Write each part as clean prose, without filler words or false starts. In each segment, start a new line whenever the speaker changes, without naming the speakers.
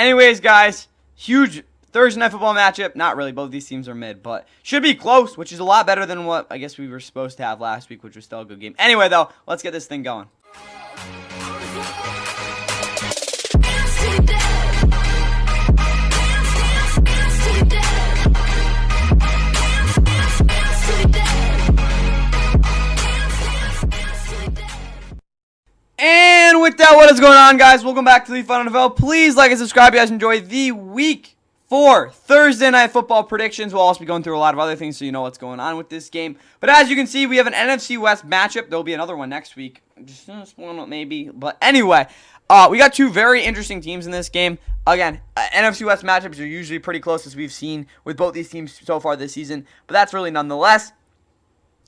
Anyways, guys, huge Thursday night football matchup. Not really. Both these teams are mid, but should be close, which is a lot better than what I guess we were supposed to have last week, which was still a good game. Anyway, though, let's get this thing going. And with that, what is going on, guys? Welcome back to the Fun NFL. Please like and subscribe if you guys enjoy the Week 4 Thursday Night Football predictions. We'll also be going through a lot of other things so you know what's going on with this game. But as you can see, we have an NFC West matchup. There will be another one next week. Just one maybe. But anyway, we got two very interesting teams in this game. Again, NFC West matchups are usually pretty close, as we've seen with both these teams so far this season. But that's really nonetheless.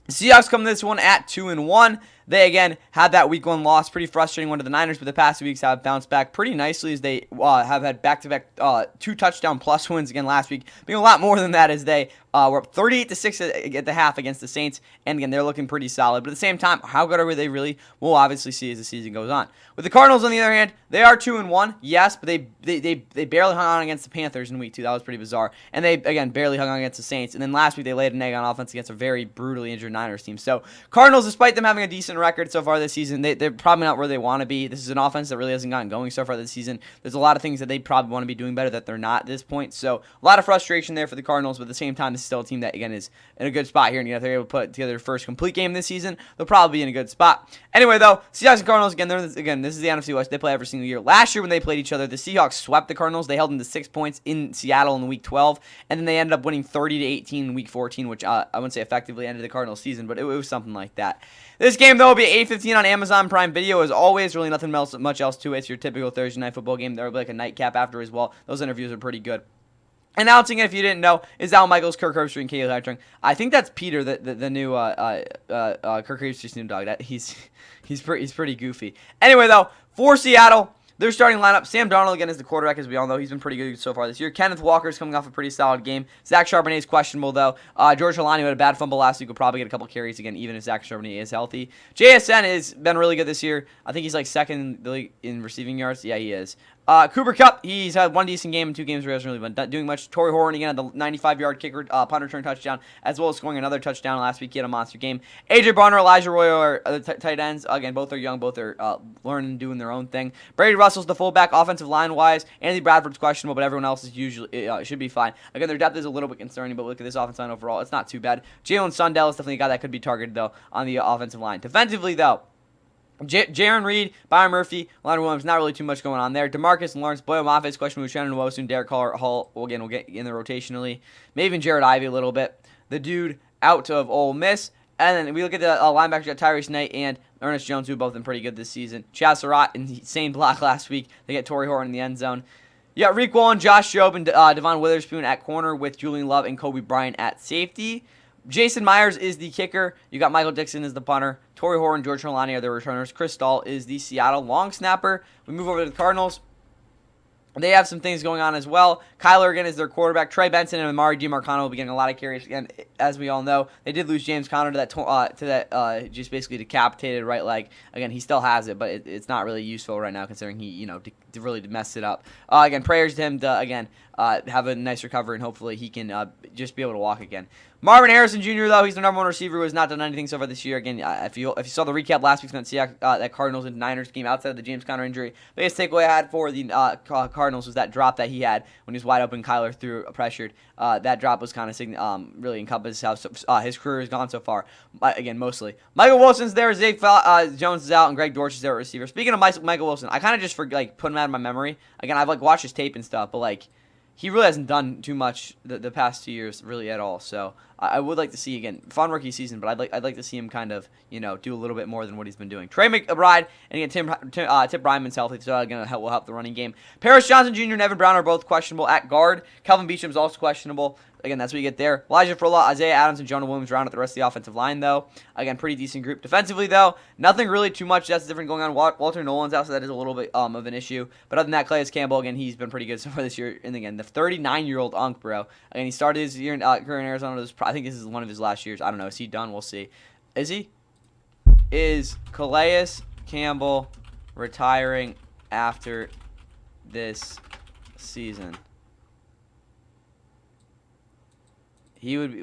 The Seahawks come to this one at 2-1. They, again, had that week 1 loss. Pretty frustrating one to the Niners, but the past 2 weeks have bounced back pretty nicely as they have had back-to-back 2-touchdown-plus wins again last week. Being a lot more than that as they were up 38-6 at the half against the Saints. And, again, they're looking pretty solid. But at the same time, how good are they really? We'll obviously see as the season goes on. With the Cardinals, on the other hand, they are 2-1, yes, but they barely hung on against the Panthers in week 2. That was pretty bizarre. And they, again, barely hung on against the Saints. And then last week, they laid an egg on offense against a very brutally injured Niners team. So, Cardinals, despite them having a decent record so far this season, they're probably not where they want to be. This is an offense that really hasn't gotten going so far this season. There's a lot of things that they probably want to be doing better that they're not at this point. So, a lot of frustration there for the Cardinals, but at the same time, this is still a team that, again, is in a good spot here. And if they're able to put together their first complete game this season, they'll probably be in a good spot. Anyway, though, Seahawks and Cardinals, again, this is the NFC West. They play every single year. Last year when they played each other, the Seahawks swept the Cardinals. They held them to 6 points in Seattle in week 12, and then they ended up winning 30-18 in week 14, which I wouldn't say effectively ended the Cardinals season, but it was something like that. This game, though, will be 8:15 on Amazon Prime Video. As always, really nothing much else to it. It's your typical Thursday night football game. There will be like a nightcap after as well. Those interviews are pretty good. Announcing it, if you didn't know, is Al Michaels, Kirk Herbstreit, and Kaylee Hartung. I think that's Peter, the new Kirk Herbstreit Snoop Dogg. He's pretty goofy. Anyway, though, for Seattle, their starting lineup, Sam Darnold, again, is the quarterback, as we all know. He's been pretty good so far this year. Kenneth Walker's coming off a pretty solid game. Zach Charbonnet is questionable, though. George Holani, who had a bad fumble last week, will probably get a couple carries again, even if Zach Charbonnet is healthy. JSN has been really good this year. I think he's like second in the league in receiving yards. Yeah, he is. Cooper Kupp, he's had one decent game in 2 games where he hasn't really been doing much. Torrey Horn, again, had the 95-yard kicker, punt return touchdown, as well as scoring another touchdown last week. He had a monster game. A.J. Barner, Elijah Royo are the tight ends. Again, both are young. Both are learning and doing their own thing. Brady Russell's the fullback, offensive line-wise. Andy Bradford's questionable, but everyone else is usually should be fine. Again, their depth is a little bit concerning, but look at this offensive line overall. It's not too bad. Jalen Sundell is definitely a guy that could be targeted, though, on the offensive line. Defensively, though, Jaron Reed, Byron Murphy, Leonard Williams, not really too much going on there. DeMarcus and Lawrence Boyle Moffitt's question with Shannon Wosu and Derek Hall, again, will get in there rotationally. Maybe even Jared Ivey a little bit. The dude out of Ole Miss. And then we look at the linebackers, got Tyrese Knight and Ernest Jones, who have both been pretty good this season. Chaz Surratt, insane block last week. They get Torrey Horton in the end zone. You got Reek Wallen, Josh Jobe, and Devon Witherspoon at corner with Julian Love and Kobe Bryant at safety. Jason Myers is the kicker. You got Michael Dixon as the punter. Torrey Horton, George Holani are the returners. Chris Stahl is the Seattle long snapper. We move over to the Cardinals. They have some things going on as well. Kyler, again, is their quarterback. Trey Benson and Amari DiMarcano will be getting a lot of carries. Again, as we all know, they did lose James Conner to that just basically decapitated right leg. Again, he still has it, but it's not really useful right now considering he, really messed it up. Again, prayers to him to, again, have a nice recovery, and hopefully he can just be able to walk again. Marvin Harrison Jr., though, he's the number 1 receiver who has not done anything so far this year. Again, if you saw the recap last week from that Cardinals and Niners game outside of the James Conner injury, the biggest takeaway I had for the Cardinals was that drop that he had when he was wide open. Kyler threw pressured. That drop was kind of really encompasses how his career has gone so far. Again, mostly. Michael Wilson's there. Zay Jones is out, and Greg Dortch is there at receiver. Speaking of Michael Wilson, I kind of just put him out of my memory. Again, I've watched his tape and stuff, but he really hasn't done too much the past 2 years, really at all. So I would like to see, again, fun rookie season, but I'd like to see him kind of do a little bit more than what he's been doing. Trey McBride and again Tip Ryman's healthy, so again will help the running game. Paris Johnson Jr. and Evan Brown are both questionable at guard. Kelvin Beacham's also questionable. Again, that's what you get there. Elijah Furla, Isaiah Adams, and Jonah Williams round out the rest of the offensive line, though. Again, pretty decent group. Defensively, though, nothing really too much that's different going on. Walter Nolan's out, so that is a little bit of an issue. But other than that, Calais Campbell, again, he's been pretty good so far this year. And again, the 39-year-old Unk, bro. Again, he started his year in career in Arizona. I think this is one of his last years. I don't know. Is he done? We'll see. Is he? Is Calais Campbell retiring after this season, he would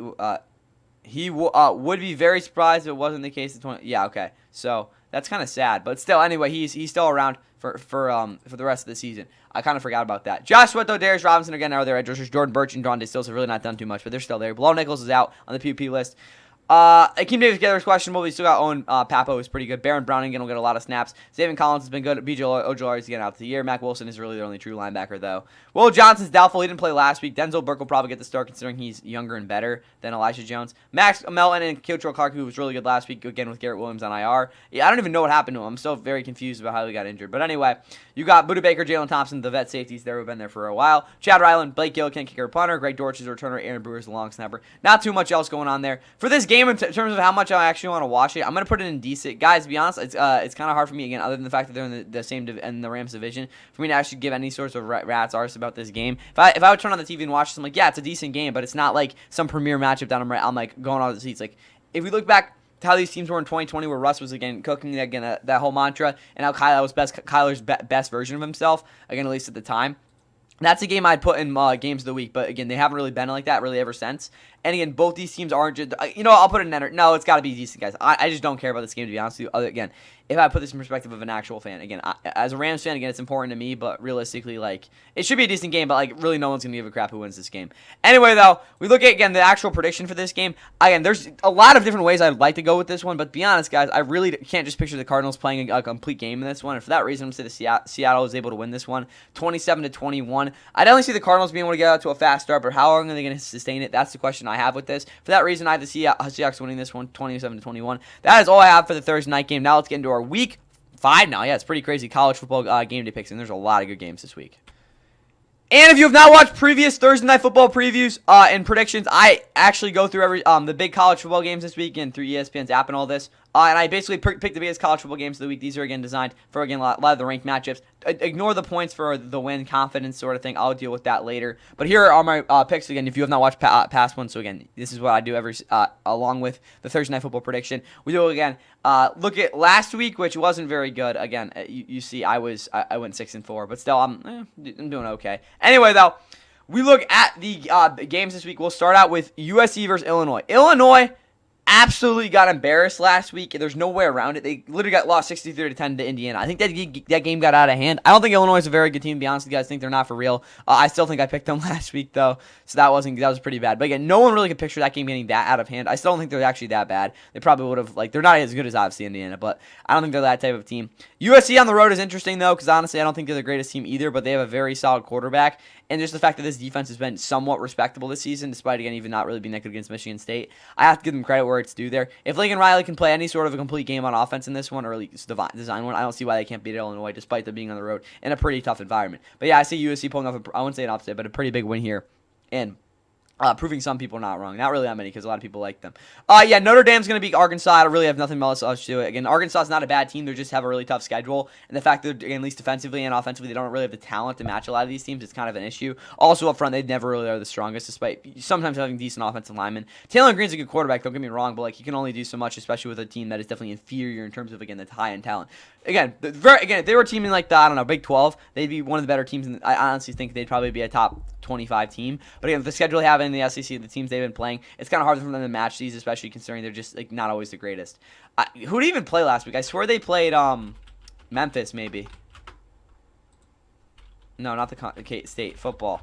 would be very surprised if it wasn't the case in 20. Yeah, okay. So that's kind of sad, but still, anyway, he's still around for the rest of the season. I kind of forgot about that. Josh Sweat, though, Darius Robinson again are their edge rushers. Jordan Burch and Dronde Stills have really not done too much, but they're still there. Blow Nichols is out on the PUP list. Akeem Davis together is questionable. We still got Owen Papo, who's pretty good. Baron Browning again will get a lot of snaps. Zayvon Collins has been good. BJ Ojolari is getting out of the year. Mac Wilson is really the only true linebacker, though. Will Johnson's doubtful. He didn't play last week. Denzel Burke will probably get the start, considering he's younger and better than Elijah Jones. Max Melton and Kiltrell Clark, who was really good last week, again with Garrett Williams on IR. Yeah, I don't even know what happened to him. I'm still very confused about how he got injured. But anyway, you got Buda Baker, Jalen Thompson, the vet safeties there who've been there for a while. Chad Ryland, Blake Gillikin, kicker, punter. Greg Dortch is a returner. Aaron Brewer is the long snapper. Not too much else going on there. For this game, in terms of how much I actually want to watch it, I'm going to put it in decent. Guys, to be honest, it's kind of hard for me, again, other than the fact that they're in the same in the Rams division, for me to actually give any sorts of rat's arse about this game. If I would turn on the TV and watch this, I'm like, yeah, it's a decent game, but it's not like some premier matchup that I'm like going out of the seats. Like, if we look back to how these teams were in 2020, where Russ was again cooking again that whole mantra, and how Kyler's best version of himself, again, at least at the time. That's a game I'd put in games of the week, but again, they haven't really been like that really ever since. And again, both these teams aren't just, I'll put it in enter. No, it's got to be decent, guys. I just don't care about this game, to be honest with you. Again, if I put this in perspective of an actual fan, again, as a Rams fan, again, it's important to me, but realistically, like, it should be a decent game, but like, really no one's going to give a crap who wins this game. Anyway, though, we look at, again, the actual prediction for this game. Again, there's a lot of different ways I'd like to go with this one, but to be honest, guys, I really can't just picture the Cardinals playing a complete game in this one, and for that reason, I'm going to say Seattle is able to win this one, 27-21. I definitely see the Cardinals being able to get out to a fast start, but how long are they going to sustain it? That's the question I have with this. For that reason, I have the Seahawks winning this one, 27-21. That is all I have for the Thursday night game. Now let's get into our Week 5 now. Yeah, it's pretty crazy college football game day picks, and there's a lot of good games this week. And if you have not watched previous Thursday Night Football previews and predictions, I actually go through every the big college football games this week and through ESPN's app and all this. And I basically picked the biggest college football games of the week. These are, again, designed for, again, a lot of the ranked matchups. Ignore the points for the win, confidence sort of thing. I'll deal with that later. But here are my picks, again, if you have not watched past ones. So, again, this is what I do along with the Thursday Night Football prediction. We do, again, look at last week, which wasn't very good. Again, you see I went 6-4, but still, I'm doing okay. Anyway, though, we look at the games this week. We'll start out with USC versus Illinois. Illinois absolutely got embarrassed last week. There's no way around it. They literally got lost 63-10 to Indiana. I think that game got out of hand. I don't think Illinois is a very good team, to be honest with you guys. I think they're not for real. I still think I picked them last week, though, so that was pretty bad. But again, no one really could picture that game getting that out of hand. I still don't think they're actually that bad. They probably would have, they're not as good as obviously Indiana, but I don't think they're that type of team. USC on the road is interesting, though, because honestly, I don't think they're the greatest team either, but they have a very solid quarterback. And just the fact that this defense has been somewhat respectable this season, despite, again, even not really being that good against Michigan State, I have to give them credit where it's due there. If Lincoln Riley can play any sort of a complete game on offense in this one, or at least design one, I don't see why they can't beat Illinois, despite them being on the road in a pretty tough environment. But yeah, I see USC pulling off, I wouldn't say an upset, but a pretty big win here. And proving some people not wrong. Not really that many, because a lot of people like them. Yeah, Notre Dame's going to beat Arkansas. I really have nothing else to do it. Again, Arkansas is not a bad team. They just have a really tough schedule. And the fact that, again, at least defensively and offensively, they don't really have the talent to match a lot of these teams is kind of an issue. Also, up front, they never really are the strongest, despite sometimes having decent offensive linemen. Taylor Green's a good quarterback, don't get me wrong, but he can only do so much, especially with a team that is definitely inferior in terms of, again, the high-end talent. Again, if they were teaming like the, Big 12, they'd be one of the better teams. I honestly think they'd probably be a top 25 team. But again, with the schedule they have in the SEC, the teams they've been playing, it's kind of hard for them to match these, especially considering they're just not always the greatest. Who did even play last week? I swear they played Memphis, maybe. No, not the K-State football.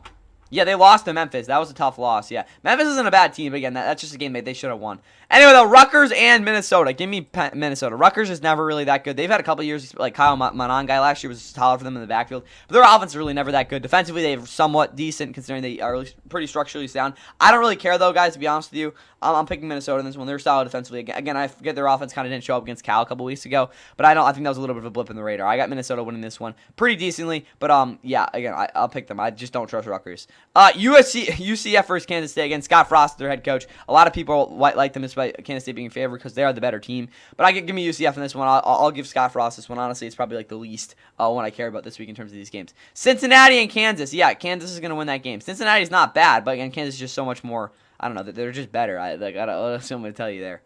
Yeah, they lost to Memphis. That was a tough loss, yeah. Memphis isn't a bad team, but again, that's just a game they should have won. Anyway, though, Rutgers and Minnesota. Give me Minnesota. Rutgers is never really that good. They've had a couple years, like Kyle Manon guy last year was solid for them in the backfield, but their offense is really never that good. Defensively, they're somewhat decent, considering they are pretty structurally sound. I don't really care, though, guys, to be honest with you. I'm picking Minnesota in this one. They're solid defensively. Again, I forget their offense kind of didn't show up against Cal a couple weeks ago, but I think that was a little bit of a blip in the radar. I got Minnesota winning this one pretty decently, but yeah, again, I'll pick them. I just don't trust Rutgers. UCF versus Kansas State. Again, Scott Frost, their head coach. A lot of people like them despite Kansas State being in favor because they are the better team. But give me UCF in this one. I'll give Scott Frost this one. Honestly, it's probably the least one I care about this week in terms of these games. Cincinnati and Kansas. Yeah, Kansas is going to win that game. Cincinnati's not bad, but again, Kansas is just so much more. I don't know. They're just better. I got something to tell you there.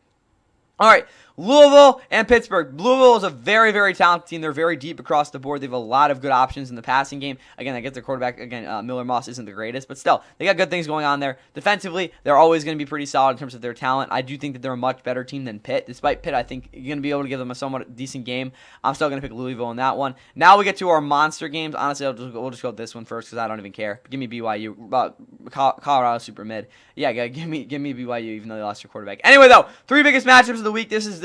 All right, Louisville and Pittsburgh. Louisville is a very, very talented team. They're very deep across the board. They have a lot of good options in the passing game. Again, I get their quarterback. Again, Miller Moss isn't the greatest, but still, they got good things going on there. Defensively, they're always going to be pretty solid in terms of their talent. I do think that they're a much better team than Pitt. Despite Pitt, I think you're going to be able to give them a somewhat decent game. I'm still going to pick Louisville in that one. Now we get to our monster games. Honestly, we'll just go with this one first because I don't even care. Give me BYU. Colorado super mid. Yeah, give me BYU even though they lost their quarterback. Anyway, though, 3 biggest matchups of the week. This is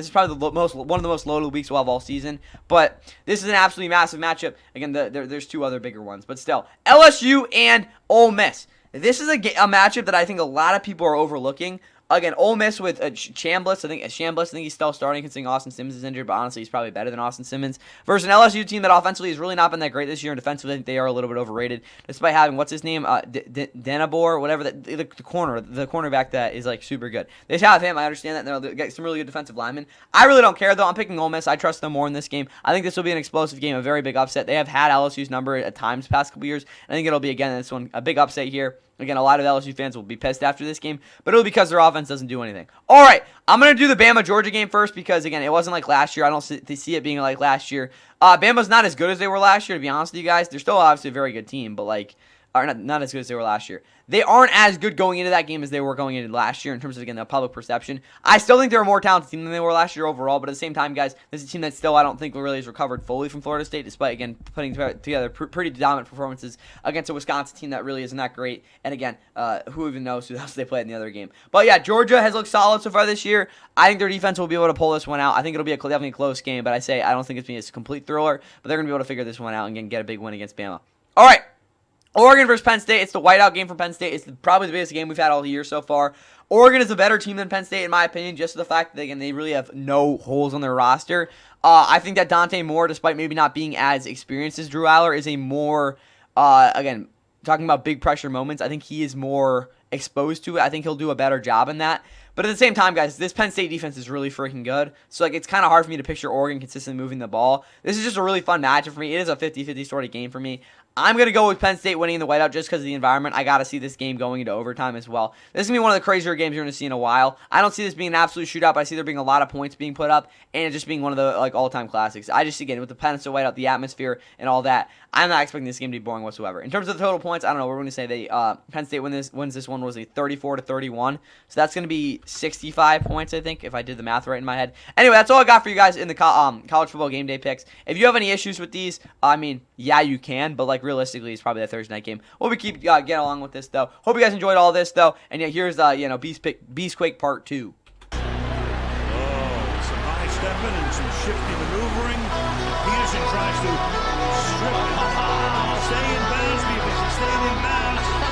probably one of the most loaded weeks we'll have all season. But this is an absolutely massive matchup. Again, there's 2 other bigger ones, but still, LSU and Ole Miss. This is a matchup that I think a lot of people are overlooking. Again, Ole Miss with Chambliss. I think he's still starting considering Austin Simmons is injured, but honestly, he's probably better than Austin Simmons. Versus an LSU team that offensively has really not been that great this year, and defensively, I think they are a little bit overrated, despite having, what's his name, Denabor, whatever, the cornerback that is, like, super good. They just have him. I understand that. They get some really good defensive linemen. I really don't care, though. I'm picking Ole Miss. I trust them more in this game. I think this will be an explosive game, a very big upset. They have had LSU's number at times the past couple years. I think it'll be, again, this one, a big upset here. Again, a lot of LSU fans will be pissed after this game, but it'll be because their offense doesn't do anything. All right, I'm going to do the Bama-Georgia game first because, again, it wasn't like last year. I don't see it being like last year. Bama's not as good as they were last year, to be honest with you guys. They're still obviously a very good team, but, like, are not as good as they were last year. They aren't as good going into that game as they were going into last year in terms of, again, the public perception. I still think they're a more talented team than they were last year overall, but at the same time, guys, this is a team that still I don't think really has recovered fully from Florida State, despite, again, putting together pretty dominant performances against a Wisconsin team that really isn't that great. And, again, who even knows who else they played in the other game. But, yeah, Georgia has looked solid so far this year. I think their defense will be able to pull this one out. I think it'll be definitely a close game, but I don't think it's going to be a complete thriller, but they're going to be able to figure this one out and, again, get a big win against Bama. All right. Oregon versus Penn State. It's the whiteout game for Penn State. It's probably the biggest game we've had all year so far. Oregon is a better team than Penn State, in my opinion, just for the fact that, again, they really have no holes on their roster. I think that Dante Moore, despite maybe not being as experienced as Drew Aller, is a more, again, talking about big pressure moments, I think he is more exposed to it. I think he'll do a better job in that. But at the same time, guys, this Penn State defense is really freaking good. So, like, it's kind of hard for me to picture Oregon consistently moving the ball. This is just a really fun matchup for me. It is a 50-50 sort of game for me. I'm going to go with Penn State winning the whiteout just because of the environment. I got to see this game going into overtime as well. This is going to be one of the crazier games you're going to see in a while. I don't see this being an absolute shootout, but I see there being a lot of points being put up and it just being one of the all-time classics. I just, again, with the Penn State whiteout, the atmosphere, and all that, I'm not expecting this game to be boring whatsoever. In terms of the total points, I don't know. We're going to say Penn State wins this one was a 34-31. So that's going to be 65 points, I think, if I did the math right in my head. Anyway, that's all I got for you guys in the college football game day picks. If you have any issues with these, I mean, yeah, you can, but, like, realistically, it's probably that Thursday night game. We'll be keep getting along with this, though. Hope you guys enjoyed all this, though. And yeah, here's Beastquake Part 2.
Oh, some high stepping and some shifty maneuvering. Peterson tries to strip it. Stay in bounds, because he's staying in bounds.